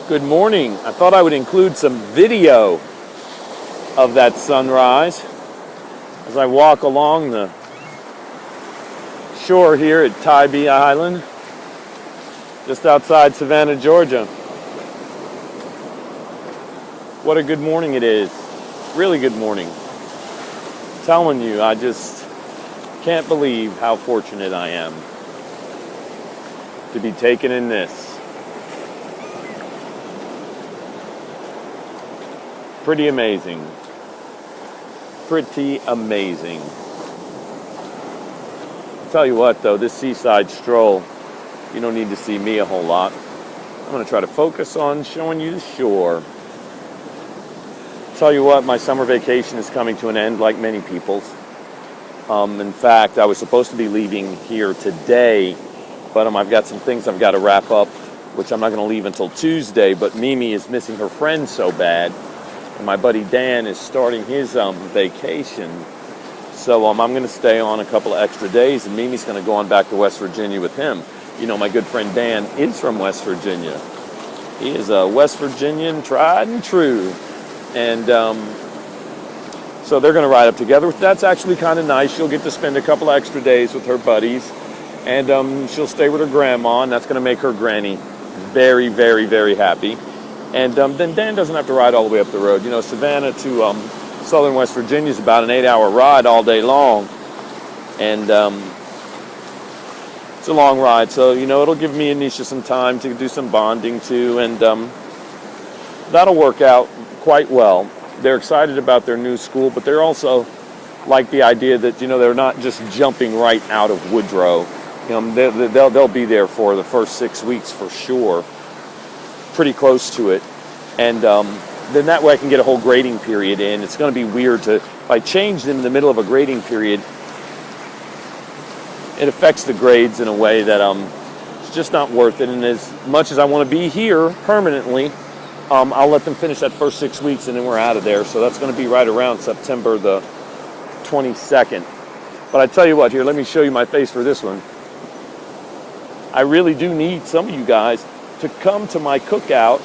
Good morning. I thought I would include some video of that sunrise as I walk along the shore here at Tybee Island, just outside Savannah, Georgia. What a good morning it is. Really good morning. I'm telling you, I just can't believe how fortunate I am to be taken in this. Pretty amazing. Pretty amazing. I'll tell you what though, this seaside stroll, you don't need to see me a whole lot. I'm going to try to focus on showing you the shore. Tell you what, my summer vacation is coming to an end like many people's. In fact, I was supposed to be leaving here today, but I've got some things I've got to wrap up, which I'm not going to leave until Tuesday, but Mimi is missing her friend so bad. And my buddy Dan is starting his vacation. So I'm going to stay on a couple of extra days, and Mimi's going to go on back to West Virginia with him. You know, my good friend Dan is from West Virginia. He is a West Virginian, tried and true. And so they're going to ride up together. That's actually kind of nice. She'll get to spend a couple of extra days with her buddies. And she'll stay with her grandma, and that's going to make her granny very, very, very happy. And then Dan doesn't have to ride all the way up the road. You know, Savannah to southern West Virginia is about an 8-hour ride all day long. And it's a long ride. So, you know, it'll give me and Nisha some time to do some bonding too. And that'll work out quite well. They're excited about their new school, but they're also like the idea that, you know, they're not just jumping right out of Woodrow. You know, they'll be there for the first 6 weeks for sure. Pretty close to it, and then that way I can get a whole grading period in. It's going to be weird if I change them in the middle of a grading period, it affects the grades in a way that it's just not worth it. And as much as I want to be here permanently, I'll let them finish that first 6 weeks and then we're out of there. So that's going to be right around September the 22nd. But I tell you what, here, let me show you my face for this one. I really do need some of you guys to come to my cookout,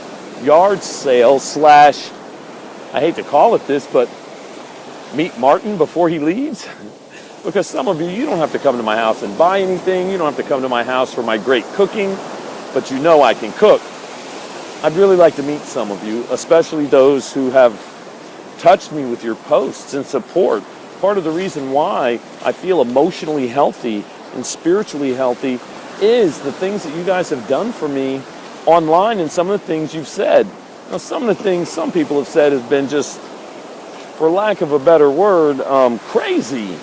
yard sale / I hate to call it this, but meet Martin before he leaves. Because some of you don't have to come to my house and buy anything. You don't have to come to my house for my great cooking, but you know I can cook. I'd really like to meet some of you, especially those who have touched me with your posts and support. Part of the reason why I feel emotionally healthy and spiritually healthy is the things that you guys have done for me online, and some of the things you've said. Now, some of the things some people have said has been just, for lack of a better word, crazy.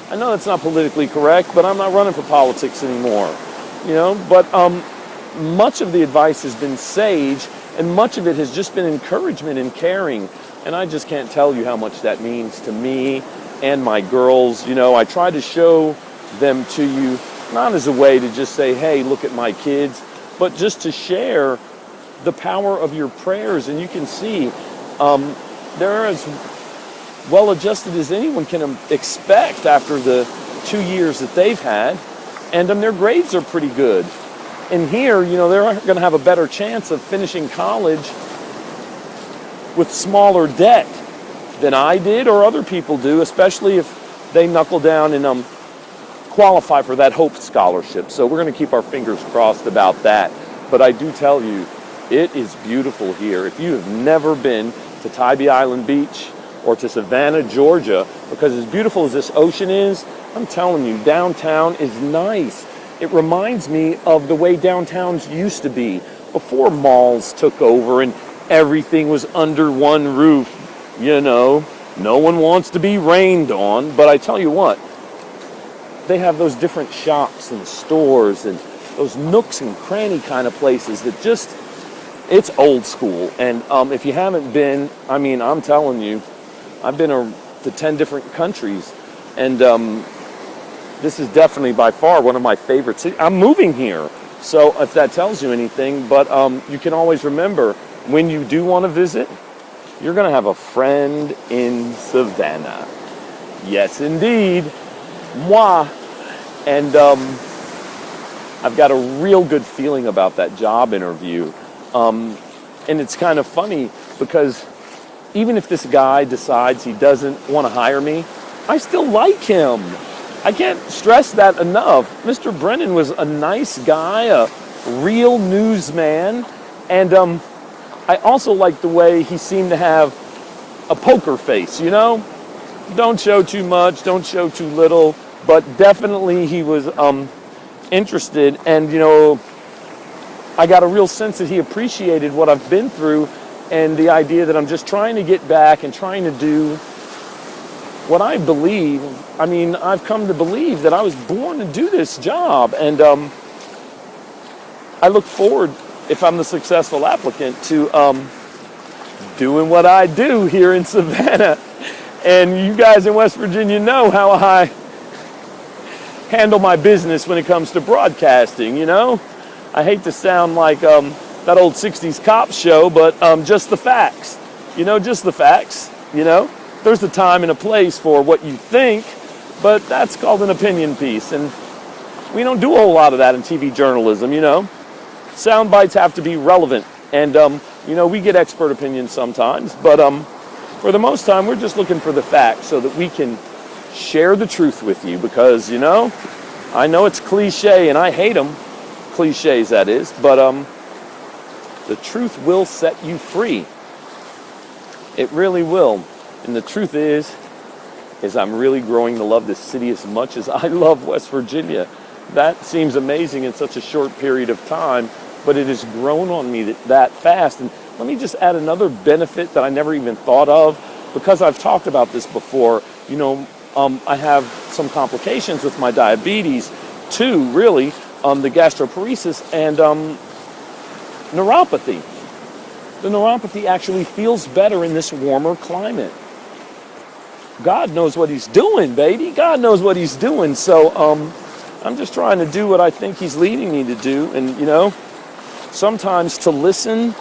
I know that's not politically correct, but I'm not running for politics anymore. You know, but much of the advice has been sage, and much of it has just been encouragement and caring. And I just can't tell you how much that means to me and my girls. You know, I try to show them to you, not as a way to just say, hey, look at my kids, but just to share the power of your prayers. And you can see they're as well adjusted as anyone can expect after the 2 years that they've had. And their grades are pretty good. And here, you know, they're going to have a better chance of finishing college with smaller debt than I did or other people do, especially if they knuckle down and qualify for that Hope Scholarship. So we're going to keep our fingers crossed about that. But I do tell you, it is beautiful here. If you have never been to Tybee Island Beach or to Savannah, Georgia, because as beautiful as this ocean is, I'm telling you, downtown is nice. It reminds me of the way downtowns used to be before malls took over and everything was under one roof. You know, no one wants to be rained on, but I tell you what, they have those different shops and stores and those nooks and cranny kind of places that just, it's old school. And if you haven't been, I mean, I'm telling you, I've been to 10 different countries, and this is definitely by far one of my favorite cities. I'm moving here, so if that tells you anything, but you can always remember, when you do want to visit, you're going to have a friend in Savannah. Yes, indeed. Moi. And I've got a real good feeling about that job interview. And it's kind of funny because even if this guy decides he doesn't want to hire me, I still like him. I can't stress that enough. Mr. Brennan was a nice guy, a real newsman, and I also like the way he seemed to have a poker face, you know? Don't show too much, don't show too little, but definitely he was interested, and, you know, I got a real sense that he appreciated what I've been through and the idea that I'm just trying to get back and trying to do what I believe. I mean, I've come to believe that I was born to do this job, and I look forward, if I'm the successful applicant, to doing what I do here in Savannah. And you guys in West Virginia know how I handle my business when it comes to broadcasting, you know? I hate to sound like that old 60s cop show, but just the facts. You know, just the facts, you know? There's a time and a place for what you think, but that's called an opinion piece. And we don't do a whole lot of that in TV journalism, you know? Sound bites have to be relevant. And, you know, we get expert opinions sometimes, but for the most time, we're just looking for the facts so that we can share the truth with you because, you know, I know it's cliche and I hate them, cliches that is, but the truth will set you free. It really will. And the truth is I'm really growing to love this city as much as I love West Virginia. That seems amazing in such a short period of time, but it has grown on me that fast. And let me just add another benefit that I never even thought of, because I've talked about this before. You know, I have some complications with my diabetes, too, really, the gastroparesis and neuropathy. The neuropathy actually feels better in this warmer climate. God knows what he's doing, baby. God knows what he's doing. So I'm just trying to do what I think he's leading me to do. And, you know, sometimes to listen,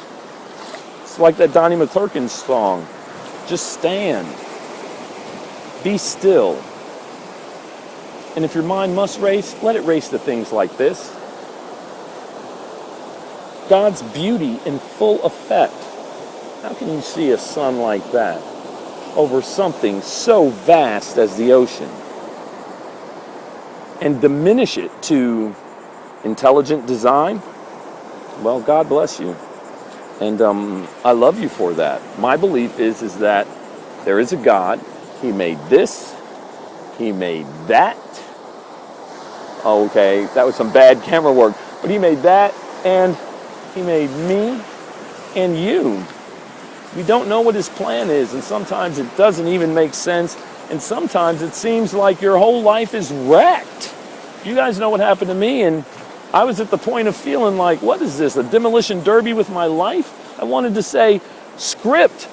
it's like that Donnie McClurkin song, just stand, be still. And if your mind must race, let it race to things like this. God's beauty in full effect. How can you see a sun like that over something so vast as the ocean and diminish it to intelligent design? Well, God bless you. And I love you for that. My belief is that there is a God. He made this. He made that. Okay, that was some bad camera work. But he made that, and he made me and you. We don't know what his plan is, and sometimes it doesn't even make sense, and sometimes it seems like your whole life is wrecked. You guys know what happened to me, and I was at the point of feeling like, what is this, a demolition derby with my life? I wanted to say, script,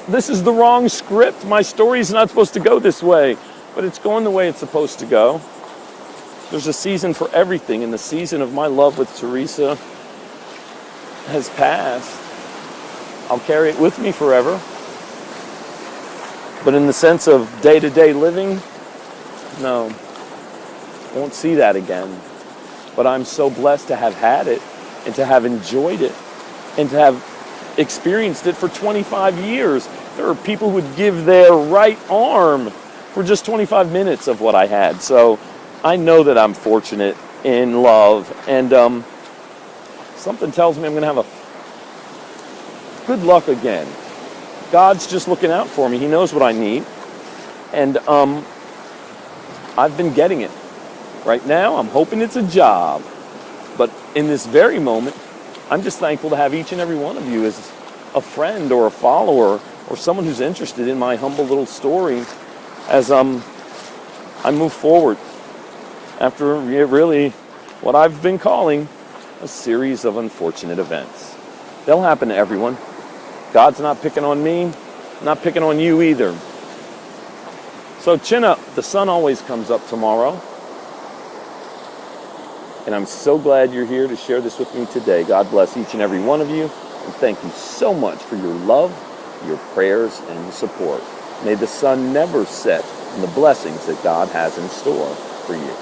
this is the wrong script. My story's not supposed to go this way, but it's going the way it's supposed to go. There's a season for everything, and the season of my love with Teresa has passed. I'll carry it with me forever. But in the sense of day-to-day living, no, won't see that again. But I'm so blessed to have had it and to have enjoyed it and to have experienced it for 25 years. There are people who would give their right arm for just 25 minutes of what I had. So I know that I'm fortunate in love, and something tells me I'm going to have a good luck again. God's just looking out for me. He knows what I need, and I've been getting it. Right now, I'm hoping it's a job, but in this very moment, I'm just thankful to have each and every one of you as a friend or a follower or someone who's interested in my humble little story as I move forward after really what I've been calling a series of unfortunate events. They'll happen to everyone. God's not picking on me, not picking on you either. So chin up. The sun always comes up tomorrow. And I'm so glad you're here to share this with me today. God bless each and every one of you. And thank you so much for your love, your prayers, and your support. May the sun never set in the blessings that God has in store for you.